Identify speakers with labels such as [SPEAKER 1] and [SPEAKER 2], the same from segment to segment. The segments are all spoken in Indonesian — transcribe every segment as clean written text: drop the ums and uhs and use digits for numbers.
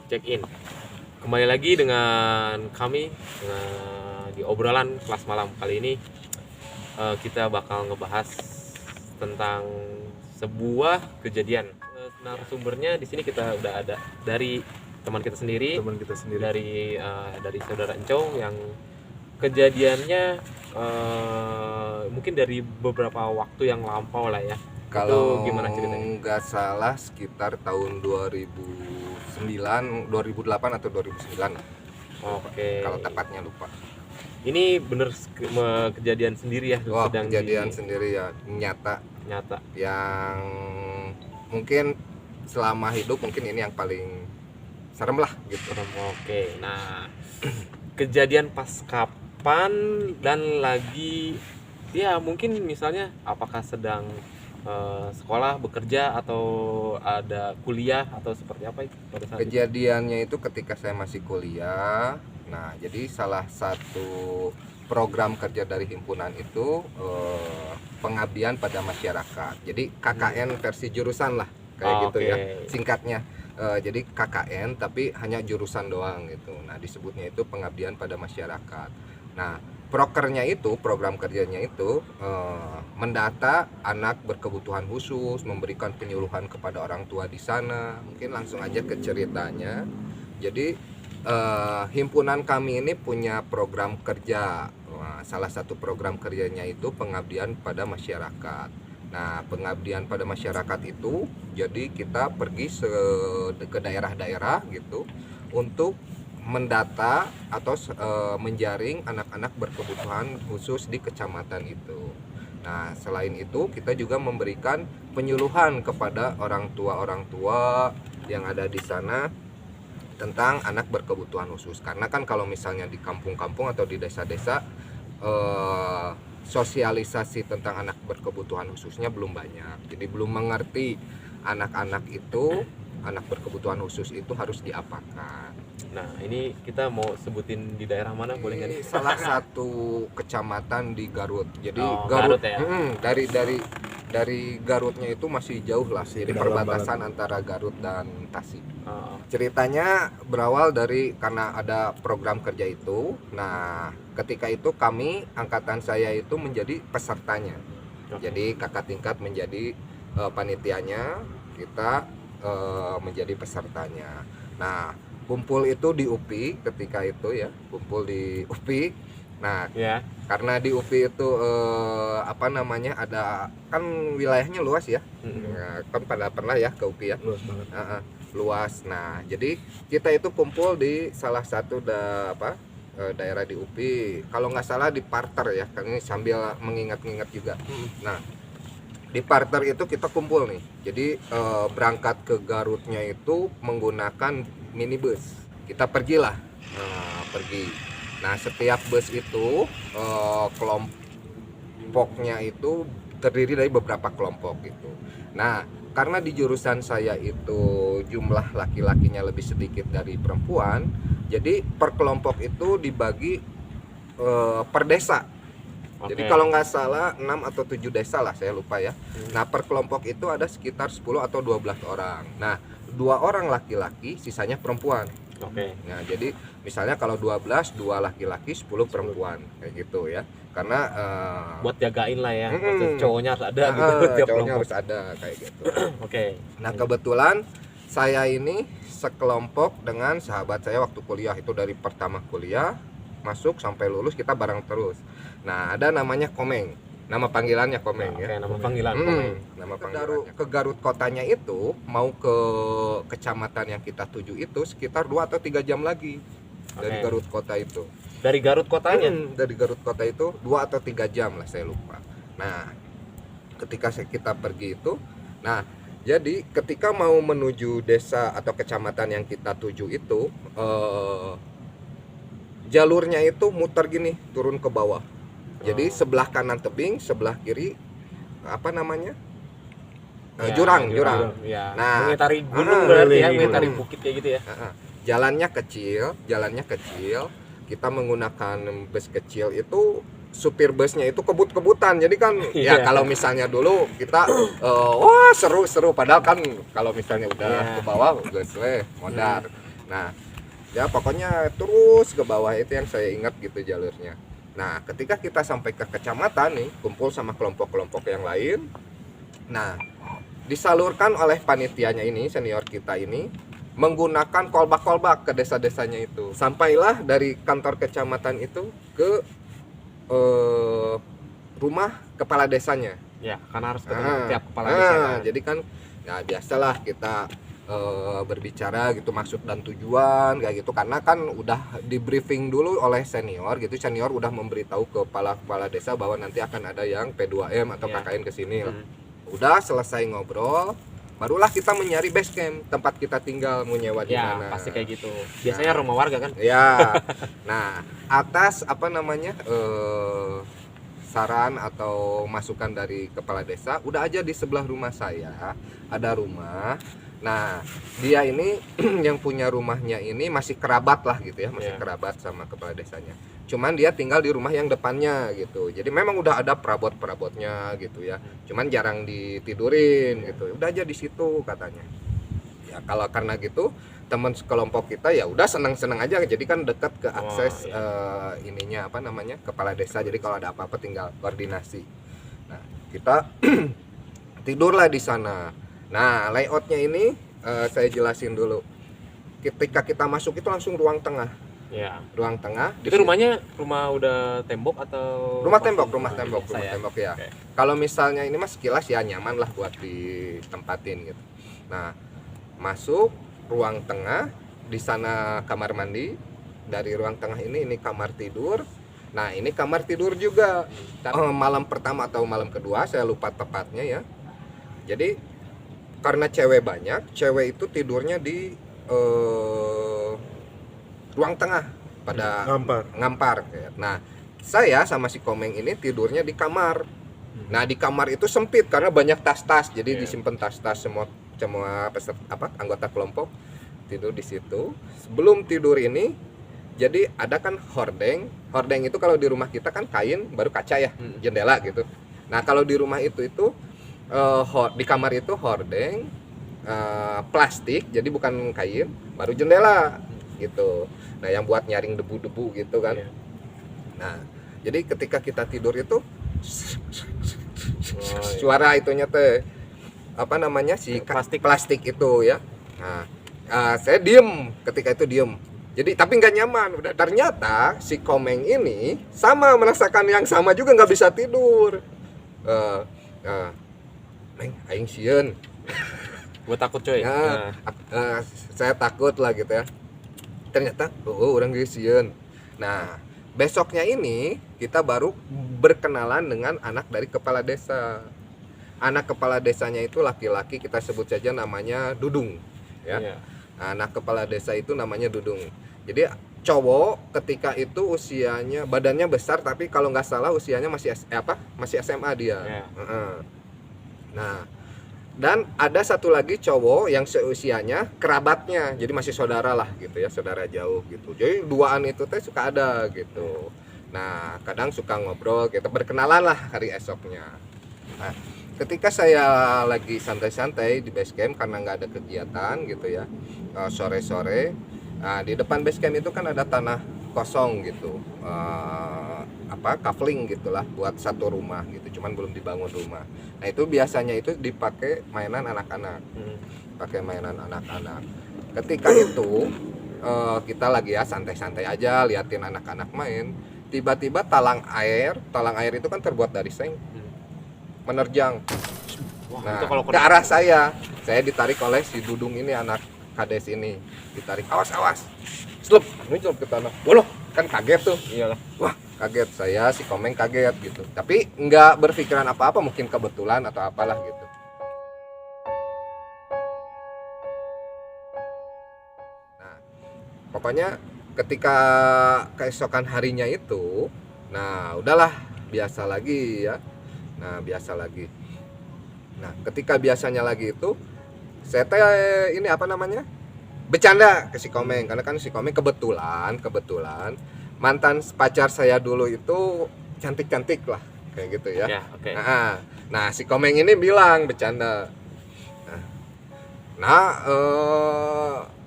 [SPEAKER 1] check in. Kembali lagi dengan kami di obrolan kelas malam kali ini. Kita bakal ngebahas tentang sebuah kejadian. Narasumbernya di sini kita udah ada dari teman kita sendiri, dari saudara Encong yang kejadiannya mungkin dari beberapa waktu yang lampau lah ya.
[SPEAKER 2] Kalau
[SPEAKER 1] gimana ceritanya?
[SPEAKER 2] nggak salah sekitar tahun 2009, 2008 atau 2009.
[SPEAKER 1] Oke.
[SPEAKER 2] Kalau tepatnya lupa.
[SPEAKER 1] Ini bener kejadian sendiri ya?
[SPEAKER 2] Kejadian sendiri ya, nyata. Yang mungkin selama hidup mungkin ini yang paling serem lah gitu.
[SPEAKER 1] Oke. Nah, kejadian pas kapan dan lagi ya mungkin misalnya apakah sedang sekolah, bekerja, atau ada kuliah atau seperti apa itu pada saat
[SPEAKER 2] Kejadiannya itu ketika saya masih kuliah. Nah, jadi salah satu program kerja dari himpunan itu pengabdian pada masyarakat. Jadi KKN versi jurusan lah kayak gitu ya singkatnya. Jadi KKN tapi hanya jurusan doang gitu. Nah, disebutnya itu pengabdian pada masyarakat. Nah, prokernya itu, program kerjanya itu mendata anak berkebutuhan khusus, memberikan penyuluhan kepada orang tua di sana. Mungkin langsung aja ke ceritanya. Jadi himpunan kami ini punya program kerja. Salah satu program kerjanya itu pengabdian pada masyarakat. Nah, pengabdian pada masyarakat itu jadi kita pergi ke daerah-daerah gitu untuk mendata atau menjaring anak-anak berkebutuhan khusus di kecamatan itu. Nah, selain itu kita juga memberikan penyuluhan kepada orang tua yang ada di sana tentang anak berkebutuhan khusus. Karena kan kalau misalnya di kampung-kampung atau di desa-desa sosialisasi tentang anak berkebutuhan khususnya belum banyak. Jadi belum mengerti anak-anak itu, anak berkebutuhan khusus itu harus diapakan.
[SPEAKER 1] Nah, ini kita mau sebutin di daerah mana, boleh nggak nih?
[SPEAKER 2] Salah satu kecamatan di Garut. Jadi
[SPEAKER 1] Garut ya?
[SPEAKER 2] Dari Garutnya itu masih jauh lah, jadi perbatasan antara Garut dan Tasik. Ceritanya berawal dari karena ada program kerja itu. Nah, ketika itu kami, angkatan saya itu menjadi pesertanya. Jadi kakak tingkat menjadi panitianya, kita menjadi pesertanya. Nah, kumpul itu di UPI ketika itu ya, kumpul di UPI. Nah, karena di UPI itu ada kan wilayahnya luas ya. Kan pernah ya ke UPI ya.
[SPEAKER 3] Luas banget.
[SPEAKER 2] Luas. Nah, jadi kita itu kumpul di salah satu daerah di UPI. Kalau nggak salah di Parter ya, kan ini sambil mengingat-ingat juga. Nah, di Parter itu kita kumpul nih. Jadi berangkat ke Garutnya itu menggunakan minibus. Kita pergilah, pergi. Nah, setiap bus itu kelompoknya itu terdiri dari beberapa kelompok gitu. Nah, karena di jurusan saya itu jumlah laki-lakinya lebih sedikit dari perempuan, jadi per kelompok itu dibagi per desa. Jadi kalau nggak salah 6 atau 7 desa lah, saya lupa ya. Nah, per kelompok itu ada sekitar 10 atau 12 orang. Nah, 2 orang laki-laki, sisanya perempuan. Nah, jadi misalnya kalau 12, 2 laki-laki, 10 perempuan kayak gitu ya. Karena
[SPEAKER 1] buat jagain lah ya. Cowoknya harus ada gitu.
[SPEAKER 2] Cowoknya harus ada kayak gitu. Nah, kebetulan saya ini sekelompok dengan sahabat saya waktu kuliah, itu dari pertama kuliah masuk sampai lulus kita bareng terus. Nah, ada namanya Komeng. Nama panggilannya Komeng ya.
[SPEAKER 1] Nama panggilan Komeng.
[SPEAKER 2] Nama panggilannya. Ke Garut kotanya itu mau ke kecamatan yang kita tuju itu sekitar 2 atau 3 jam lagi. Dari Garut kota itu.
[SPEAKER 1] Dari Garut kotanya?
[SPEAKER 2] Dari Garut kota itu 2 atau 3 jam lah, saya lupa. Nah, ketika kita pergi itu, nah, jadi ketika mau menuju desa atau kecamatan yang kita tuju itu jalurnya itu muter gini, turun ke bawah. Jadi sebelah kanan tebing, sebelah kiri jurang.
[SPEAKER 1] Ya.
[SPEAKER 2] Nah,
[SPEAKER 1] mengitari gunung berarti ya, mengitari bukit kayak gitu ya.
[SPEAKER 2] Jalannya kecil. Kita menggunakan bus kecil itu, supir busnya itu kebut-kebutan. Jadi kan ya kalau misalnya dulu kita seru padahal kan kalau misalnya udah ke bawah geus we modar. Nah, ya pokoknya terus ke bawah itu yang saya ingat gitu jalurnya. Nah, ketika kita sampai ke kecamatan nih, kumpul sama kelompok-kelompok yang lain. Nah, disalurkan oleh panitianya ini, senior kita ini, menggunakan kolbak-kolbak ke desa-desanya itu. Sampailah dari kantor kecamatan itu ke rumah kepala desanya.
[SPEAKER 1] Ya, karena harus ketemu tiap kepala desa kan.
[SPEAKER 2] Jadi kan ya biasalah kita berbicara gitu maksud dan tujuan kayak gitu, karena kan udah di briefing dulu oleh senior gitu. Senior udah memberitahu ke kepala desa bahwa nanti akan ada yang P2M atau KKN ke sini. Udah selesai ngobrol, barulah kita menyari base camp, tempat kita tinggal, mau nyewa di mana.
[SPEAKER 1] Ya, pasti kayak gitu. Biasanya rumah warga kan?
[SPEAKER 2] Ya. Nah, atas saran atau masukan dari kepala desa, udah aja di sebelah rumah saya ada rumah. Nah, dia ini yang punya rumahnya ini masih kerabat lah gitu ya, masih kerabat sama kepala desanya. Cuman dia tinggal di rumah yang depannya gitu. Jadi memang udah ada perabot-perabotnya gitu ya. Cuman jarang ditidurin gitu. Udah aja di situ katanya. Ya kalau karena gitu teman sekelompok kita ya udah senang-senang aja. Jadi kan dekat ke akses kepala desa. Jadi kalau ada apa-apa tinggal koordinasi. Nah, kita tidurlah di sana. Nah, layoutnya ini saya jelasin dulu. Ketika kita masuk itu langsung ruang tengah.
[SPEAKER 1] Ya.
[SPEAKER 2] Ruang tengah.
[SPEAKER 1] Itu rumahnya rumah udah tembok atau?
[SPEAKER 2] Rumah tembok ya.
[SPEAKER 1] Okay.
[SPEAKER 2] Kalau misalnya ini mas sekilas ya nyaman lah buat ditempatin gitu. Nah, masuk ruang tengah, di sana kamar mandi. Dari ruang tengah ini kamar tidur. Nah, ini kamar tidur juga. Malam pertama atau malam kedua saya lupa tepatnya ya. Jadi karena cewek banyak, cewek itu tidurnya di ruang tengah pada ngampar. Nah, saya sama si Komeng ini tidurnya di kamar. Nah, di kamar itu sempit karena banyak tas-tas, jadi disimpan tas-tas semua anggota kelompok tidur di situ. Sebelum tidur ini, jadi ada kan hordeng. Hordeng itu kalau di rumah kita kan kain baru kaca ya, jendela gitu. Nah, kalau di rumah itu di kamar itu hordeng plastik, jadi bukan kain, baru jendela gitu. Nah, yang buat nyaring debu-debu gitu kan. Nah, jadi ketika kita tidur itu suara itunya teh si plastik itu ya. Nah, saya diem ketika itu diem. Jadi tapi nggak nyaman. Udah ternyata si Komeng ini sama merasakan yang sama juga, nggak bisa tidur. Neng, aing sieun.
[SPEAKER 1] Gue takut coy.
[SPEAKER 2] Saya takut lah gitu ya. Ternyata orang geus sieun. Nah, besoknya ini kita baru berkenalan dengan anak dari kepala desa. Anak kepala desanya itu laki-laki, kita sebut saja namanya Dudung ya. Anak kepala desa itu namanya Dudung. Jadi cowok ketika itu usianya, badannya besar tapi kalau nggak salah usianya masih SMA dia. Nah, dan ada satu lagi cowok yang seusianya kerabatnya, jadi masih saudara lah gitu ya, saudara jauh gitu. Jadi duaan itu teh suka ada gitu. Nah, kadang suka ngobrol, kita berkenalan lah hari esoknya. Nah, ketika saya lagi santai-santai di base camp karena nggak ada kegiatan gitu ya, sore-sore, nah, di depan base camp itu kan ada tanah kosong gitu, kafling gitulah buat satu rumah gitu, cuman belum dibangun rumah. Nah, itu biasanya itu dipakai mainan anak-anak, Ketika itu kita lagi ya santai-santai aja liatin anak-anak main, tiba-tiba talang air itu kan terbuat dari seng, menerjang. Nah, ke arah saya ditarik oleh si Dudung ini, anak kades ini, ditarik, awas, slup ke tanah. Woloh, kan kaget tuh.
[SPEAKER 1] Iyalah.
[SPEAKER 2] Wah, kaget saya, si Komeng kaget gitu. Tapi nggak berpikiran apa-apa, mungkin kebetulan atau apalah gitu. Nah, pokoknya ketika keesokan harinya itu, nah udahlah biasa lagi ya. Nah, ketika biasanya lagi itu, saya ini bercanda ke si Komeng, karena kan si Komeng kebetulan mantan pacar saya dulu itu cantik-cantik lah kayak gitu ya. Nah, si Komeng ini bilang bercanda.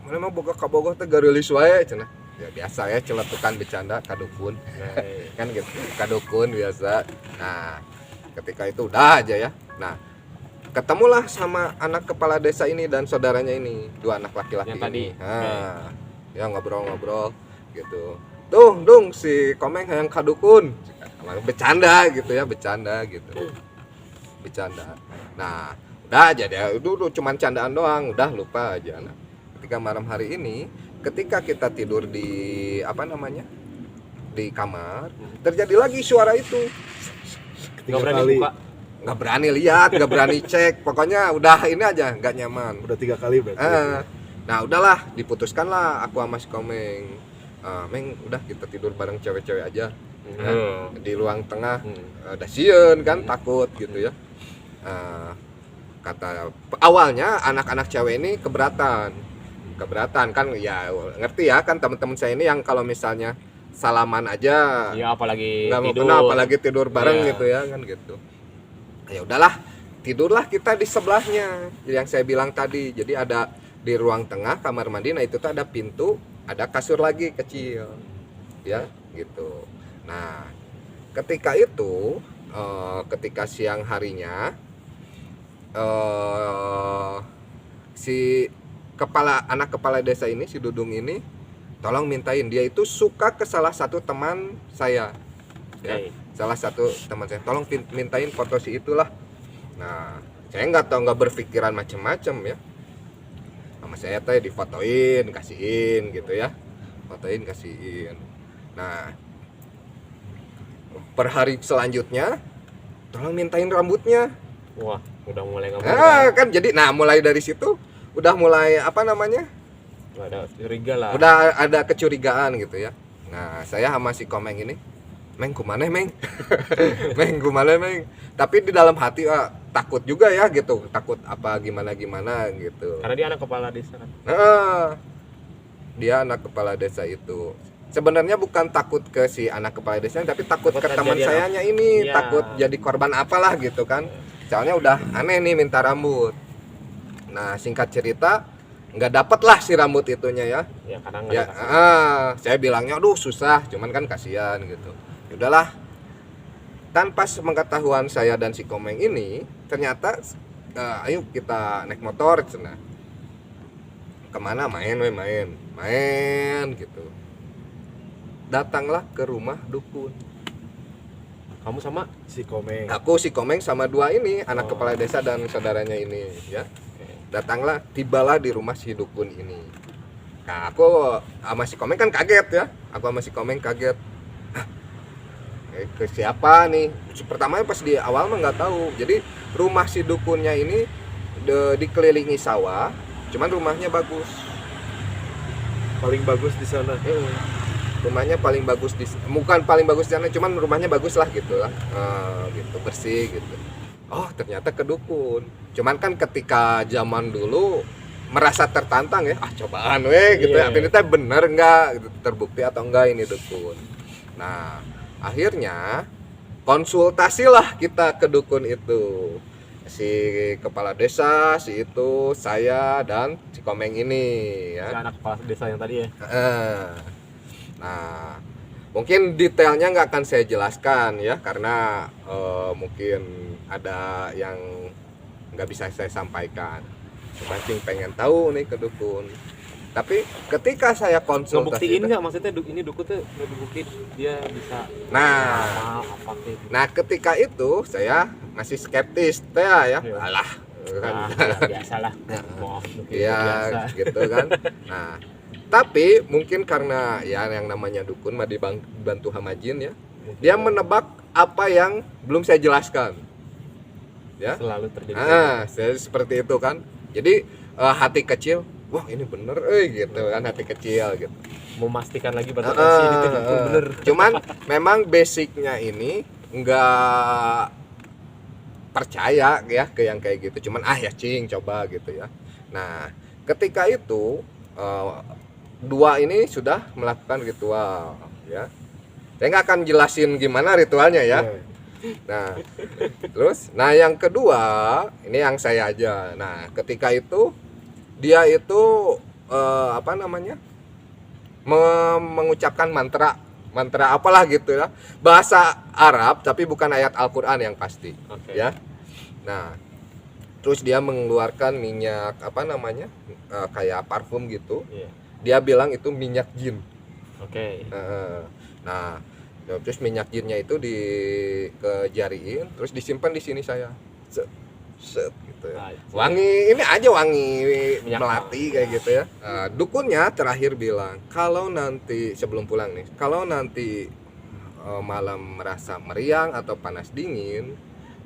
[SPEAKER 2] mana mah boga ka Bogor teh geurelis wae cenah. Ya biasa ya celetukan bercanda kadukun. Kan gitu. Kadukun biasa. Nah, ketika itu udah aja ya. Nah, ketemulah sama anak kepala desa ini dan saudaranya ini, dua anak laki-laki
[SPEAKER 1] Yang tadi.
[SPEAKER 2] ini. Nah, ya ngobrol-ngobrol gitu. Tuh, Dung si Komeng yang kadukun. Bercanda gitu ya, bercanda gitu. Bercanda. Nah, udah aja deh. Itu cuman candaan doang, udah lupa aja. Nah, ketika malam hari ini, ketika kita tidur di apa namanya? Di kamar, terjadi lagi suara itu.
[SPEAKER 1] Nggak berani buka.
[SPEAKER 2] Nggak berani lihat, nggak berani cek, pokoknya udah ini aja nggak nyaman.
[SPEAKER 3] Udah 3 kali berarti.
[SPEAKER 2] Nah udahlah, diputuskan lah aku sama si Komeng. Meng, udah kita tidur bareng cewek-cewek aja. Di ruang tengah, ada sieun kan, takut gitu ya. Kata awalnya anak-anak cewek ini keberatan kan, ya ngerti ya kan teman-teman saya ini yang kalau misalnya salaman aja,
[SPEAKER 1] Iya, apalagi
[SPEAKER 2] nggak mau
[SPEAKER 1] tidur.
[SPEAKER 2] kenal, apalagi tidur bareng
[SPEAKER 1] Iya.
[SPEAKER 2] gitu ya kan gitu. Ya udahlah, tidurlah kita di sebelahnya yang saya bilang tadi. Jadi ada di ruang tengah kamar mandi, nah itu tuh ada pintu, ada kasur lagi kecil ya gitu. Nah ketika itu ketika siang harinya si anak kepala desa ini, si Dudung ini tolong mintain, dia itu suka ke salah satu teman saya ya.
[SPEAKER 1] Oke.
[SPEAKER 2] Salah satu teman saya, tolong mintain foto si itulah. Nah, saya nggak berpikiran macam-macam ya. Sama saya teh difotoin, kasihin gitu ya. Fotoin, kasihin. Nah, per hari selanjutnya tolong mintain rambutnya.
[SPEAKER 1] Wah, udah mulai nggak
[SPEAKER 2] Kan jadi mulai dari situ udah mulai apa namanya?
[SPEAKER 1] ada curiga lah.
[SPEAKER 2] Udah ada kecurigaan gitu ya. Nah, saya sama si Komeng ini, Meng kumana Meng? Meng kumana Meng? Tapi di dalam hati takut juga ya gitu, takut apa gimana gitu.
[SPEAKER 1] Karena dia anak kepala desa kan.
[SPEAKER 2] Dia anak kepala desa itu. Sebenarnya bukan takut ke si anak kepala desa, tapi takut ke teman sayanya ini,
[SPEAKER 1] Iya.
[SPEAKER 2] takut jadi korban apalah gitu kan. Soalnya udah aneh nih minta rambut. Nah, singkat cerita nggak dapet lah si rambut itunya ya.
[SPEAKER 1] Ya, karena nggak
[SPEAKER 2] Ya,
[SPEAKER 1] dikasih.
[SPEAKER 2] saya bilangnya aduh susah, cuman kan kasihan gitu. Ya udahlah. Tanpa pengetahuan saya dan si Komeng ini, ternyata ayo kita naik motor cenah. Kemana main gitu. Datanglah ke rumah dukun.
[SPEAKER 1] Kamu sama?
[SPEAKER 3] Si Komeng.
[SPEAKER 2] Aku si Komeng sama dua ini anak kepala desa dan saudaranya ini ya. Datanglah, tibalah di rumah si dukun ini. Nah, aku sama si Komeng kan kaget ya. Aku sama si Komeng kaget. Ke siapa nih? Pertamanya pas di awal mah nggak tahu. Jadi rumah si dukunnya ini dikelilingi sawah, cuman rumahnya bagus.
[SPEAKER 3] Paling bagus di sana.
[SPEAKER 2] Rumahnya paling bagus bukan paling bagus di sana, cuman rumahnya bagus lah gitu lah. Gitu bersih gitu. Oh, ternyata ke dukun. Cuman kan ketika zaman dulu merasa tertantang ya, cobaan gitu ya. Ini teh bener enggak gitu, terbukti atau enggak ini dukun. Nah, akhirnya konsultasilah kita ke dukun itu. Si kepala desa, si itu, saya dan si Komeng ini ya.
[SPEAKER 1] Si anak kepala desa yang tadi ya.
[SPEAKER 2] Nah, mungkin detailnya nggak akan saya jelaskan ya, karena mungkin ada yang nggak bisa saya sampaikan. Mancing pengen tahu nih ke dukun. Tapi ketika saya konsultasi,
[SPEAKER 1] Ngebuktiin nggak, maksudnya ini dukun tuh ngebuktiin dia bisa
[SPEAKER 2] nah,
[SPEAKER 1] apa kayak gitu.
[SPEAKER 2] nah ketika itu saya masih skeptis teh ya.
[SPEAKER 1] Iya.
[SPEAKER 2] Alah, kan.
[SPEAKER 1] Ya, biasalah. Wah, dukun
[SPEAKER 2] Iya,
[SPEAKER 1] biasa.
[SPEAKER 2] gitu kan. Nah, tapi mungkin karena ya yang namanya dukun mah dibantu hama jin ya. Dia menebak apa yang belum saya jelaskan. Ya.
[SPEAKER 1] Selalu terjadi.
[SPEAKER 2] Saya seperti itu kan. Jadi hati kecil, wah ini bener gitu kan, hati kecil gitu.
[SPEAKER 1] Memastikan lagi betul ini tuh dukun bener.
[SPEAKER 2] Cuman memang basicnya ini nggak percaya ya ke yang kayak gitu. Cuman ya cing coba gitu ya. Nah, ketika itu dua ini sudah melakukan ritual ya. Saya nggak akan jelasin gimana ritualnya ya. Nah, terus, yang kedua ini yang saya aja. Nah, ketika itu dia itu apa namanya, mengucapkan mantra apalah gitu ya, bahasa Arab tapi bukan ayat Al-Qur'an yang pasti.
[SPEAKER 1] Oke.
[SPEAKER 2] Ya. Nah, terus dia mengeluarkan minyak apa namanya, kayak parfum gitu.
[SPEAKER 1] Iya.
[SPEAKER 2] Dia bilang itu minyak jin.
[SPEAKER 1] Oke.
[SPEAKER 2] Nah, terus minyak jinnya itu dikejariin, terus disimpan di sini saya. Set, set gitu ya. Wangi ini aja, wangi
[SPEAKER 1] Minyak
[SPEAKER 2] melati kayak gitu ya. Nah, dukunnya terakhir bilang kalau nanti sebelum pulang nih, kalau nanti malam merasa meriang atau panas dingin,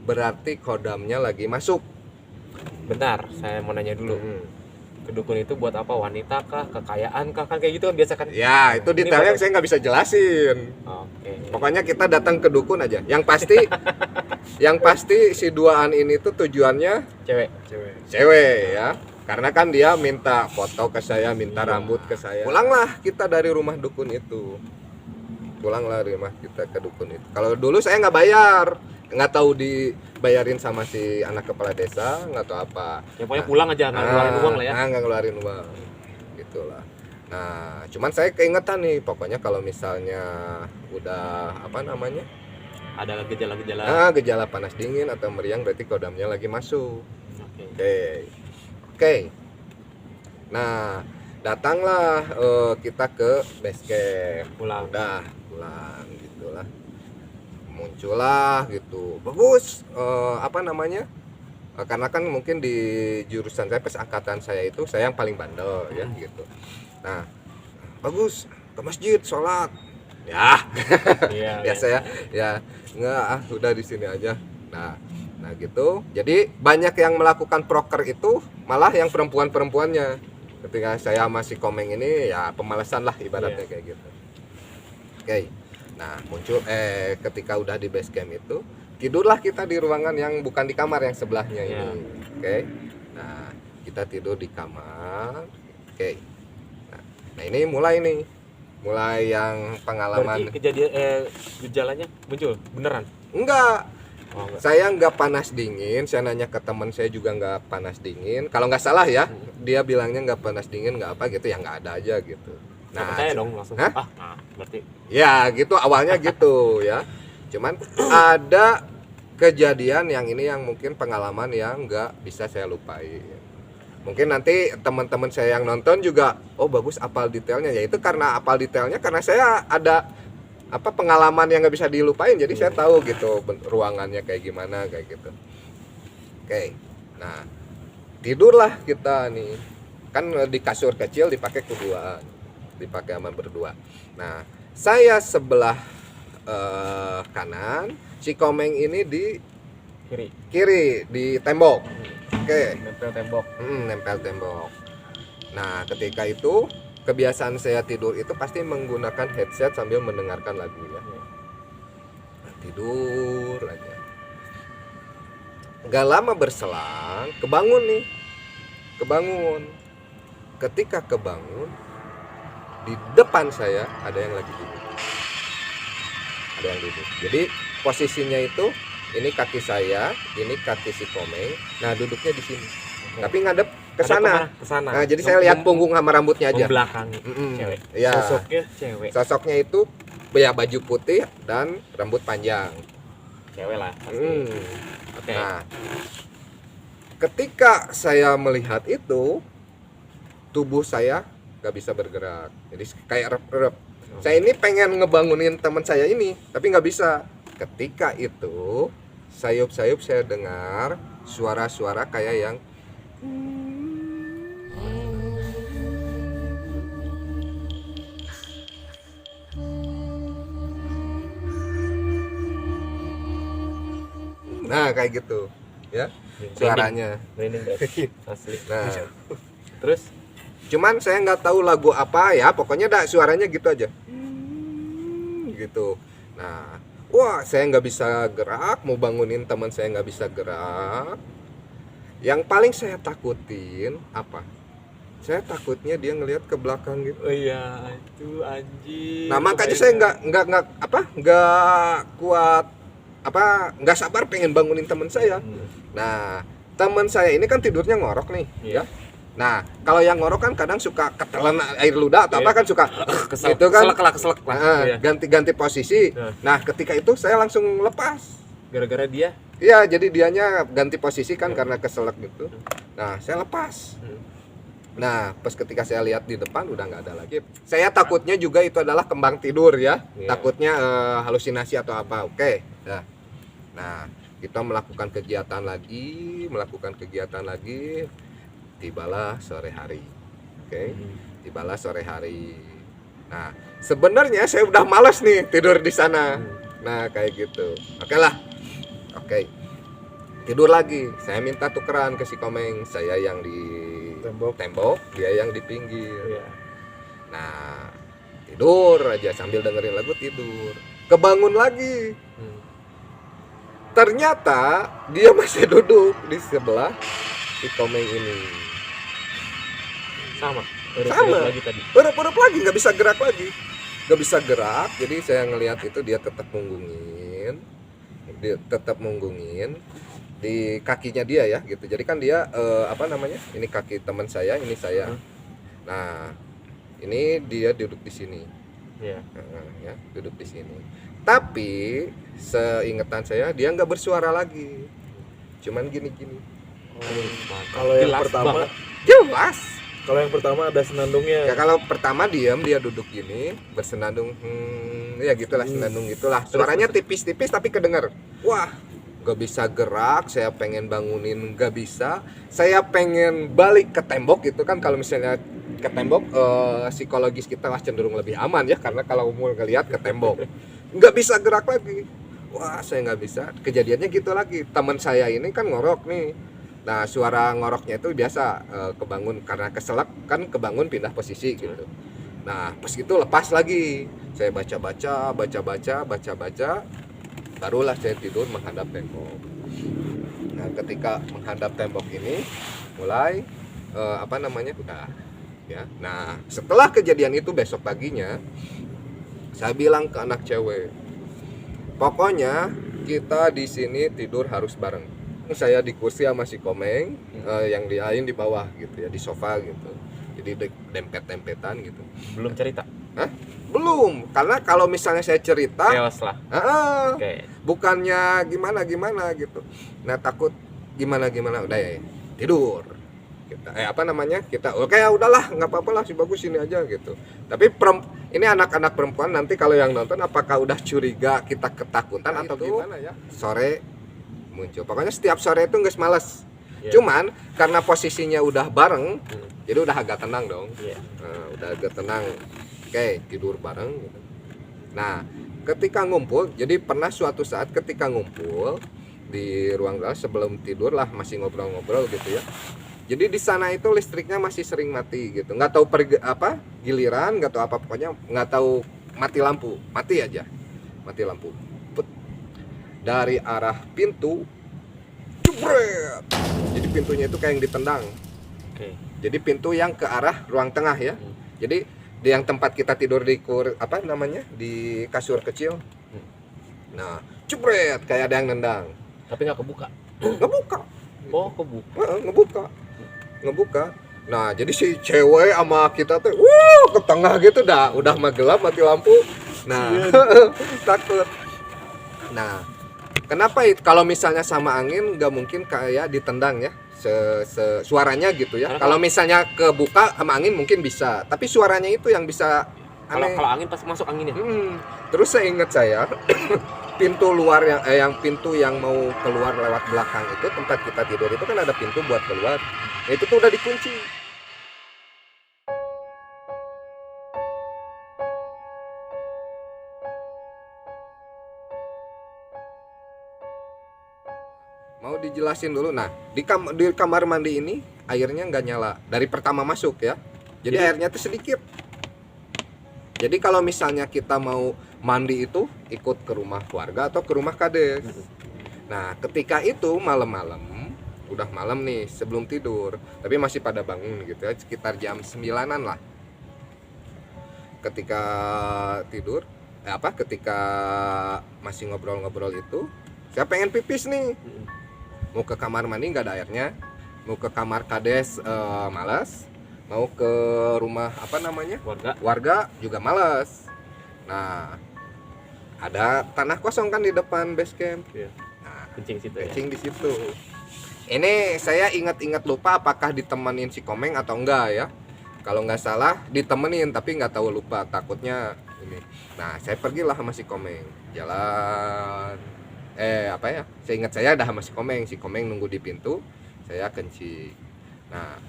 [SPEAKER 2] berarti kodamnya lagi masuk.
[SPEAKER 1] Bentar, saya mau nanya dulu.
[SPEAKER 2] Hmm.
[SPEAKER 1] Kedukun itu buat apa? Wanita kah? Kekayaan kah? Kan kayak gitu kan biasa kan?
[SPEAKER 2] Ya, itu
[SPEAKER 1] Ini
[SPEAKER 2] detailnya
[SPEAKER 1] buat-
[SPEAKER 2] saya nggak bisa jelasin.
[SPEAKER 1] Oke.
[SPEAKER 2] Pokoknya kita datang ke dukun aja. Yang pasti, yang pasti si duaan ini tuh tujuannya
[SPEAKER 1] Cewek.
[SPEAKER 2] cewek ya. Karena kan dia minta foto ke saya, minta rambut ke saya. Pulanglah kita dari rumah dukun itu. Pulanglah dari rumah kita ke dukun itu. Kalau dulu saya nggak bayar, nggak tahu dibayarin sama si anak kepala desa, nggak tahu apa.
[SPEAKER 1] Ya pokoknya pulang aja, nggak ngeluarin uang lah ya.
[SPEAKER 2] Nggak ngeluarin uang, gitulah. Nah, cuman saya keingetan nih, pokoknya kalau misalnya udah apa namanya,
[SPEAKER 1] Ada gejala-gejala.
[SPEAKER 2] gejala panas dingin atau meriang, berarti kodamnya lagi masuk.
[SPEAKER 1] Oke.
[SPEAKER 2] Oke. Nah, datanglah kita ke base camp.
[SPEAKER 1] Pulang.
[SPEAKER 2] Udah pulang gitulah. Muncullah gitu. Bagus, apa namanya? Karena kan mungkin di jurusan saya, pas angkatan saya itu saya yang paling bandel ya gitu. Nah, bagus, ke masjid sholat. Ya,
[SPEAKER 1] Iya.
[SPEAKER 2] biasa ya. Ya, enggak, udah di sini aja. Nah gitu. Jadi banyak yang melakukan proker itu malah yang perempuan-perempuannya. Ketika saya masih komeng ini ya pemalasan lah ibaratnya kayak gitu. Oke. Nah, muncul ketika udah di base camp itu, tidurlah kita di ruangan yang bukan di kamar, yang sebelahnya ini. Oke. Nah, kita tidur di kamar. Oke. Nah, ini mulai yang pengalaman.
[SPEAKER 1] Berarti gejalanya muncul beneran?
[SPEAKER 2] Enggak.
[SPEAKER 1] Oh, enggak.
[SPEAKER 2] Saya nggak panas dingin. Saya nanya ke teman saya juga nggak panas dingin. Kalau nggak salah ya, dia bilangnya nggak panas dingin, nggak apa gitu ya, nggak ada aja gitu.
[SPEAKER 1] Nah, percaya dong langsung.
[SPEAKER 2] Hah?
[SPEAKER 1] Berarti
[SPEAKER 2] Ya gitu awalnya gitu ya. Cuman ada kejadian yang ini yang mungkin pengalaman yang nggak bisa saya lupain. Mungkin nanti teman-teman saya yang nonton juga, oh bagus apal detailnya. Ya itu karena apal detailnya karena saya ada apa pengalaman yang nggak bisa dilupain. Jadi saya tahu gitu ruangannya kayak gimana kayak gitu. Oke. Nah, tidurlah kita nih. Kan di kasur kecil dipakai keduaan. Dipakai sama berdua. Nah, saya sebelah kanan, si Komeng ini di kiri di tembok. Oke.
[SPEAKER 1] nempel tembok.
[SPEAKER 2] Nempel tembok. Nah, ketika itu kebiasaan saya tidur itu pasti menggunakan headset sambil mendengarkan lagu ya. Nah, tidur aja. Gak lama berselang, kebangun. Ketika kebangun, di depan saya ada yang lagi duduk. Jadi posisinya itu ini kaki saya, ini kaki si Komeng. Nah, duduknya di sini. Tapi ngadep ke sana. Nah, jadi saya lihat punggung sama rambutnya aja.
[SPEAKER 1] Membelakangi cewek.
[SPEAKER 2] Ya.
[SPEAKER 1] Sosoknya cewek.
[SPEAKER 2] Sosoknya itu ya baju putih dan rambut panjang.
[SPEAKER 1] Cewek lah pasti. Oke.
[SPEAKER 2] Nah, ketika saya melihat itu, tubuh saya gak bisa bergerak. Jadi kayak rep-rep. Saya ini pengen ngebangunin teman saya ini, tapi nggak bisa. Ketika itu, sayup-sayup saya dengar suara-suara kayak yang nah kayak gitu ya suaranya.
[SPEAKER 1] Merinding berarti. Asli.
[SPEAKER 2] Nah,
[SPEAKER 1] Terus
[SPEAKER 2] cuman saya nggak tahu lagu apa ya, pokoknya suaranya gitu aja gitu. Nah, wah saya nggak bisa gerak, mau bangunin teman saya nggak bisa gerak. Yang paling saya takutin apa? Saya takutnya dia ngelihat ke belakang gitu.
[SPEAKER 1] oh iya, itu anjing.
[SPEAKER 2] Nah, makanya saya nggak kuat nggak sabar pengen bangunin teman saya. Nah, teman saya ini kan tidurnya ngorok nih,
[SPEAKER 1] Iya.
[SPEAKER 2] ya. Nah, kalau yang ngorok kan kadang suka ketelan air ludah atau apa kan suka
[SPEAKER 1] Kesel,
[SPEAKER 2] itu kan
[SPEAKER 1] keselak lah. Iya.
[SPEAKER 2] ganti-ganti posisi.
[SPEAKER 1] Nah.
[SPEAKER 2] Nah, ketika itu saya langsung lepas.
[SPEAKER 1] Gara-gara dia.
[SPEAKER 2] Iya, jadi dianya ganti posisi kan karena keselak gitu. Nah, saya lepas. Nah, pas ketika saya lihat di depan udah nggak ada lagi. Saya takutnya juga itu adalah kembang tidur ya.
[SPEAKER 1] Iya.
[SPEAKER 2] Takutnya halusinasi atau apa. Oke. Nah, kita melakukan kegiatan lagi. Tibalah sore hari. Oke. Tibalah sore hari. Nah, sebenarnya saya udah malas nih tidur di sana. Nah, kayak gitu. Oke lah. Oke. Tidur lagi. Saya minta tukeran ke si Komeng. Saya yang di tembok, dia yang di pinggir.
[SPEAKER 1] Iya.
[SPEAKER 2] Nah, tidur aja sambil dengerin lagu tidur. Kebangun lagi. Ternyata dia masih duduk di sebelah si Komeng ini.
[SPEAKER 1] Sama.
[SPEAKER 2] Sama.
[SPEAKER 1] Lagi tadi.
[SPEAKER 2] Urup-urup lagi, nggak bisa gerak lagi. Nggak bisa gerak, jadi saya ngelihat itu dia tetap menggungin di kakinya dia ya gitu. Jadi kan dia ini kaki teman saya, ini saya. Nah, ini dia duduk di sini.
[SPEAKER 1] Iya.
[SPEAKER 2] Ya, duduk di sini. Tapi seingetan saya dia nggak bersuara lagi. Cuman gini-gini.
[SPEAKER 3] Kalau yang
[SPEAKER 1] Jelas
[SPEAKER 3] pertama,
[SPEAKER 1] banget.
[SPEAKER 2] Jelas.
[SPEAKER 3] kalau yang pertama ada senandungnya.
[SPEAKER 2] Ya kalau pertama diam dia duduk gini bersenandung ya gitulah senandung gitulah. Suaranya tipis-tipis tapi kedenger. Wah, gak bisa gerak, saya pengen bangunin gak bisa. Saya pengen balik ke tembok gitu kan, kalau misalnya ke tembok psikologis kita lah cenderung lebih aman ya, karena kalau mau ngelihat ke tembok nggak bisa gerak lagi. Wah, saya nggak bisa. Kejadiannya gitu lagi. Teman saya ini kan ngorok nih. Nah, suara ngoroknya itu biasa kebangun karena keselak kan, kebangun pindah posisi gitu. Nah, pas itu lepas lagi. Saya baca-baca, barulah saya tidur menghadap tembok. Nah, ketika menghadap tembok ini mulai udah ya. Nah, setelah kejadian itu besok paginya saya bilang ke anak cewek, pokoknya kita di sini tidur harus bareng. Saya di kursi sama si Komeng, yang di lain di bawah gitu ya, di sofa gitu. Jadi dempet-dempetan gitu.
[SPEAKER 1] Belum cerita.
[SPEAKER 2] Hah? Belum, karena kalau misalnya saya cerita,
[SPEAKER 1] Chaos lah. Oke.
[SPEAKER 2] bukannya gimana gitu. Nah, takut gimana udah ya, tidur. Kita oke ya udahlah, nggak apa-apa lah, si bagus ini aja gitu. Tapi ini anak-anak perempuan nanti kalau yang nonton apakah udah curiga kita ketakutan atau gimana ya? Sore muncul. Pokoknya setiap sore itu nggak males. Yeah. Cuman karena posisinya udah bareng, jadi udah agak tenang dong.
[SPEAKER 1] Yeah.
[SPEAKER 2] Udah agak tenang. Oke, tidur bareng gitu. Nah, ketika ngumpul, jadi pernah suatu saat ketika ngumpul di ruang kelas sebelum tidur lah, masih ngobrol-ngobrol gitu ya. Jadi di sana itu listriknya masih sering mati gitu. Nggak tahu giliran, nggak tahu apa, pokoknya nggak tahu mati lampu, mati lampu. Dari arah pintu, jebret. Jadi pintunya itu kayak yang ditendang.
[SPEAKER 1] Oke.
[SPEAKER 2] Jadi pintu yang ke arah ruang tengah ya. Jadi di yang tempat kita tidur di di kasur kecil. Nah, jebret kayak ada yang nendang.
[SPEAKER 1] Tapi nggak kebuka.
[SPEAKER 2] Ngebuka.
[SPEAKER 1] Oh, kebuka.
[SPEAKER 2] Ngebuka. Nah, jadi si cewek sama kita tuh ke tengah gitu udah mah gelap, mati lampu. Nah, takut. Nah, kenapa kalau misalnya sama angin nggak mungkin kayak ditendang ya, suaranya gitu ya. Kalau misalnya kebuka sama angin mungkin bisa, tapi suaranya itu yang bisa aneh.
[SPEAKER 1] Kalau angin pasti masuk angin ya.
[SPEAKER 2] Terus saya ingat pintu luar yang pintu yang mau keluar lewat belakang itu, tempat kita tidur itu kan ada pintu buat keluar. Nah, itu tuh udah dikunci. Mau dijelasin dulu. Nah, di kamar mandi ini airnya nggak nyala dari pertama masuk ya. Jadi airnya tuh sedikit. Jadi kalau misalnya kita mau mandi itu ikut ke rumah keluarga atau ke rumah kades. Nah, ketika itu malam-malam, udah malam nih sebelum tidur, tapi masih pada bangun gitu ya, sekitar jam 9-an lah. Ketika tidur, ketika masih ngobrol-ngobrol itu, saya pengen pipis nih. Mau ke kamar mandi nggak ada airnya, mau ke kamar kades malas, mau ke rumah apa namanya warga juga malas. Nah, ada tanah kosong kan di depan base camp.
[SPEAKER 1] Iya.
[SPEAKER 2] Nah,
[SPEAKER 1] Kencing situ ya.
[SPEAKER 2] kencing di situ. Ini saya ingat-ingat lupa apakah ditemenin si Komeng atau enggak ya. Kalau nggak salah ditemenin tapi nggak tahu, lupa, takutnya ini. Nah, saya pergilah sama si Komeng jalan. Apa ya? Saya ada sama si Komeng nunggu di pintu. Saya kencing. Nah,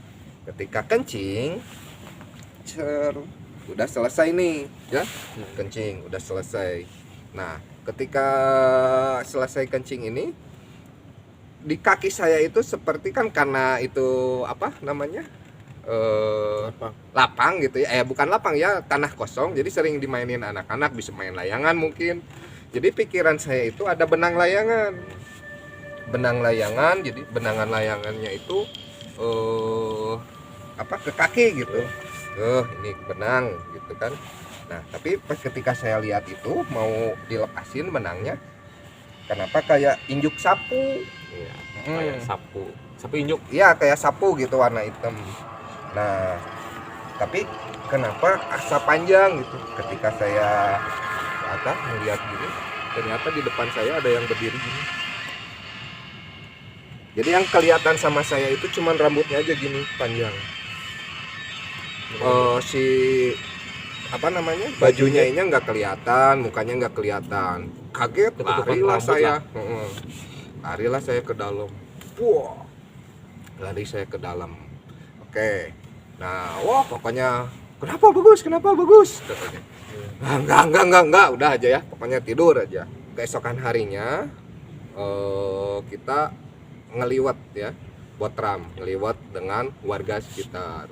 [SPEAKER 2] ketika kencing, udah selesai nih, ya. Kencing udah selesai. Nah, ketika selesai kencing ini, di kaki saya itu seperti kan karena itu apa namanya? Lapang gitu ya, bukan lapang ya, tanah kosong, jadi sering dimainin anak-anak, bisa main layangan mungkin. Jadi pikiran saya itu ada benang layangan, jadi benangan layangannya itu ke kaki gitu. Ini benang gitu kan. Nah, tapi pas ketika saya lihat itu mau dilepasin benangnya, kenapa kayak injuk sapu?
[SPEAKER 1] Iya, kayak sapu injuk.
[SPEAKER 2] Iya, kayak sapu gitu, warna hitam. Nah, tapi kenapa asa panjang gitu? Ketika saya ke atas melihat gini, ternyata di depan saya ada yang berdiri gini. Jadi yang kelihatan sama saya itu cuman rambutnya aja gini panjang. Si apa namanya, bajunya ini nggak kelihatan, mukanya nggak kelihatan. Kaget, larilah saya. Larilah saya ke dalam. Wah, lari saya ke dalam. Oke. Nah, wah pokoknya kenapa bagus katanya. Enggak, udah aja ya, pokoknya tidur aja. Keesokan harinya kita ngeliwat ya, botram, ngeliwat dengan warga sekitar.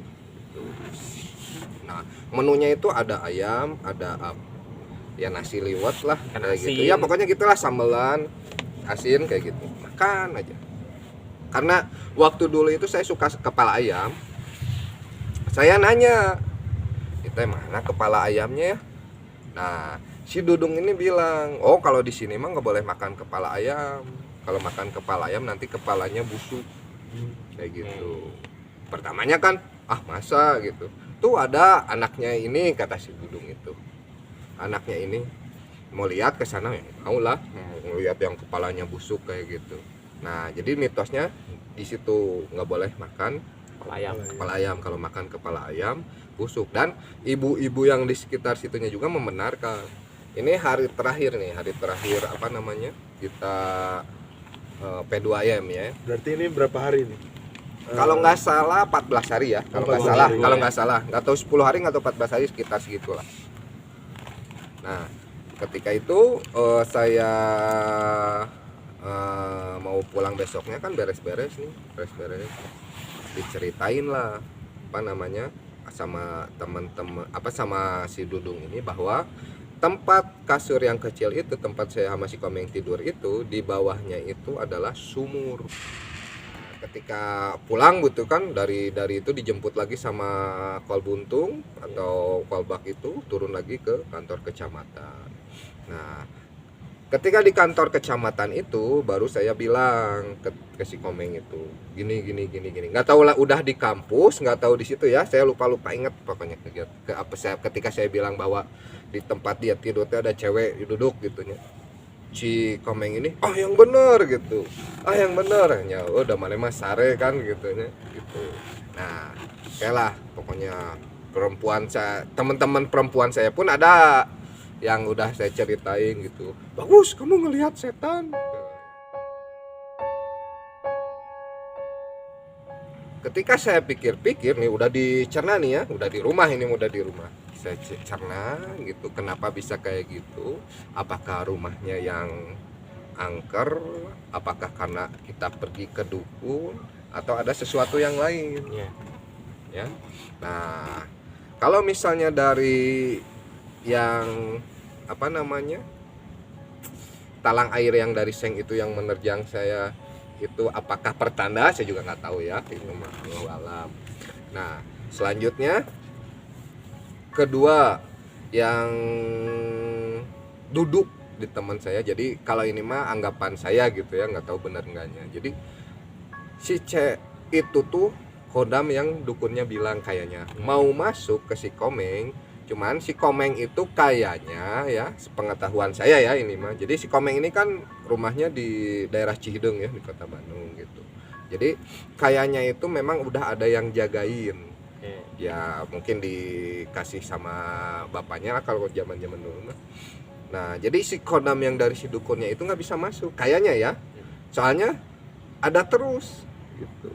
[SPEAKER 2] Nah, menunya itu ada ayam, ada ya nasi liwet lah kayak gitu. Ya pokoknya gitulah, sambelan, asin kayak gitu. Makan aja. Karena waktu dulu itu saya suka kepala ayam. Saya nanya, "Itu mana kepala ayamnya ya?" Nah, si Dudung ini bilang, "Oh, kalau di sini mah nggak boleh makan kepala ayam. Kalau makan kepala ayam nanti kepalanya busuk." Kayak gitu. Pertamanya kan, masa gitu. Tuh ada anaknya ini, kata si Dudung itu. Anaknya ini mau lihat ke sana, ya mau lah, mau lihat yang kepalanya busuk kayak gitu. Nah, jadi mitosnya di situ nggak boleh makan kepala ayam. Kalau makan kepala ayam busuk. Dan ibu-ibu yang di sekitar situnya juga membenarkan. Ini hari terakhir apa namanya, kita P2M ya.
[SPEAKER 3] Berarti ini berapa hari nih?
[SPEAKER 2] Kalau nggak salah 14 hari ya, kalau nggak salah, nggak tahu 10 hari atau 14 hari, sekitar segitulah. Nah, ketika itu saya mau pulang besoknya kan beres-beres, diceritain lah apa namanya sama teman-teman, sama si Dudung ini, bahwa tempat kasur yang kecil itu, tempat saya sama si Komeng tidur itu, di bawahnya itu adalah sumur. Ketika pulang gitu kan, dari itu dijemput lagi sama kol buntung atau kolbak itu, turun lagi ke kantor kecamatan. Nah, ketika di kantor kecamatan itu baru saya bilang ke si Komeng itu, gini. Nggak tahu lah, udah di kampus, nggak tahu di situ ya, saya lupa inget pokoknya ketika saya bilang bahwa di tempat dia tidur ada cewek duduk gitunya. Si Komeng ini, yang bener gitu, yang bener ya, udah mana mas sare kan gitunya gitu. Nah, lah pokoknya teman-teman perempuan saya pun ada yang udah saya ceritain gitu, bagus kamu ngelihat setan. Ketika saya pikir-pikir nih, udah dicerna nih ya, udah di rumah, saya cerna gitu, kenapa bisa kayak gitu, apakah rumahnya yang angker, apakah karena kita pergi ke dukun, atau ada sesuatu yang lain ya. Nah, kalau misalnya dari yang apa namanya, talang air yang dari seng itu yang menerjang saya itu, apakah pertanda, saya juga nggak tahu ya, itu mah Allahu alam. Nah, selanjutnya kedua yang duduk di teman saya, jadi kalau ini mah anggapan saya gitu ya, nggak tahu benar enggaknya. Jadi si itu tuh Kodam yang dukunnya bilang kayaknya mau masuk ke si Komeng. Cuman si Komeng itu kayaknya ya, sepengetahuan saya ya ini mah. Jadi si Komeng ini kan rumahnya di daerah Cihideng ya, di Kota Bandung gitu. Jadi kayaknya itu memang udah ada yang jagain. Ya mungkin dikasih sama bapaknya lah kalau zaman-zaman dulu mah. Nah, jadi si Kodam yang dari si dukunnya itu nggak bisa masuk kayaknya ya. Soalnya ada terus gitu.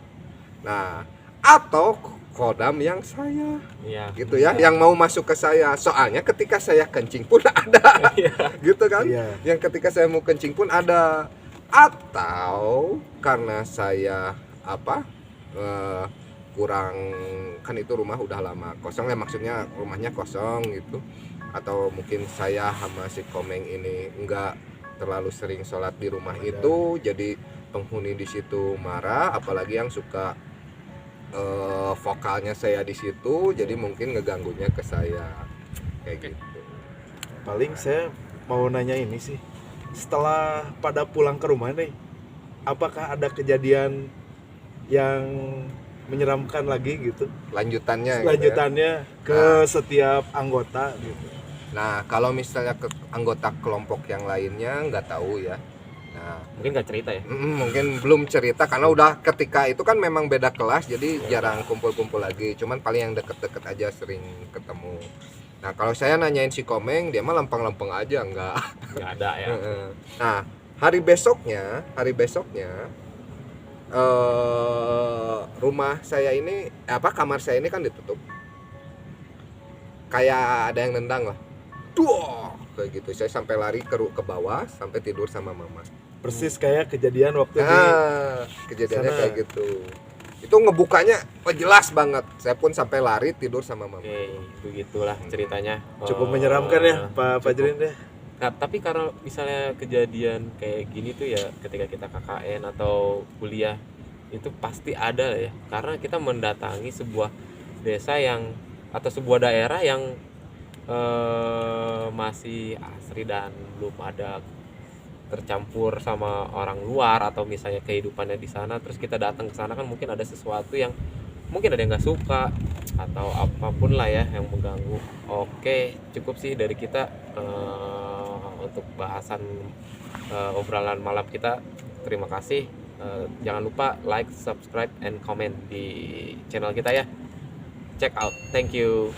[SPEAKER 2] Nah, atau Kodam yang saya
[SPEAKER 1] Iya.
[SPEAKER 2] gitu ya, yang mau masuk ke saya. Soalnya ketika saya kencing pun ada. Gitu kan?
[SPEAKER 3] Iya.
[SPEAKER 2] Yang ketika saya mau kencing pun ada. Atau karena saya kurang, kan itu rumah udah lama kosong ya, maksudnya rumahnya kosong gitu. Atau mungkin saya sama si Komeng ini enggak terlalu sering sholat di rumah itu, jadi penghuni di situ marah, apalagi yang suka vokalnya saya di situ, jadi mungkin ngeganggunya ke saya kayak gitu.
[SPEAKER 3] Paling saya mau nanya ini sih, setelah pada pulang ke rumah nih, apakah ada kejadian yang menyeramkan lagi gitu?
[SPEAKER 2] Lanjutannya
[SPEAKER 3] Lanjutannya
[SPEAKER 2] gitu ya.
[SPEAKER 3] ke setiap anggota gitu.
[SPEAKER 2] Nah, kalau misalnya ke anggota kelompok yang lainnya nggak tahu ya. Nah,
[SPEAKER 1] Mungkin nggak cerita ya.
[SPEAKER 2] mungkin belum cerita karena udah ketika itu kan memang beda kelas, jadi jarang kumpul-kumpul lagi. Cuman paling yang deket-deket aja sering ketemu. Nah, kalau saya nanyain si Komeng, dia mah lempeng-lempeng aja, enggak.
[SPEAKER 1] Nggak ada ya.
[SPEAKER 2] Nah, hari besoknya rumah saya ini kamar saya ini kan ditutup. Kayak ada yang nendang lah. Duh, kayak gitu. Saya sampai lari ke bawah sampai tidur sama mama.
[SPEAKER 3] Persis kayak kejadian waktu
[SPEAKER 2] Kejadiannya
[SPEAKER 3] sana.
[SPEAKER 2] kayak gitu. Itu ngebukanya jelas banget. Saya pun sampai lari tidur sama mama.
[SPEAKER 1] Oke, begitulah ceritanya.
[SPEAKER 3] Cukup menyeramkan ya Pak Fajrin deh.
[SPEAKER 1] Nah, tapi kalau misalnya kejadian kayak gini tuh ya ketika kita KKN atau kuliah itu pasti ada ya, karena kita mendatangi sebuah desa yang atau sebuah daerah yang masih asri dan belum ada tercampur sama orang luar, atau misalnya kehidupannya di sana, terus kita datang ke sana kan mungkin ada sesuatu yang mungkin ada yang nggak suka atau apapun lah ya yang mengganggu. Oke, cukup sih dari kita untuk bahasan obrolan malam kita. Terima kasih. Jangan lupa like, subscribe, and comment di channel kita ya. Check out. Thank you.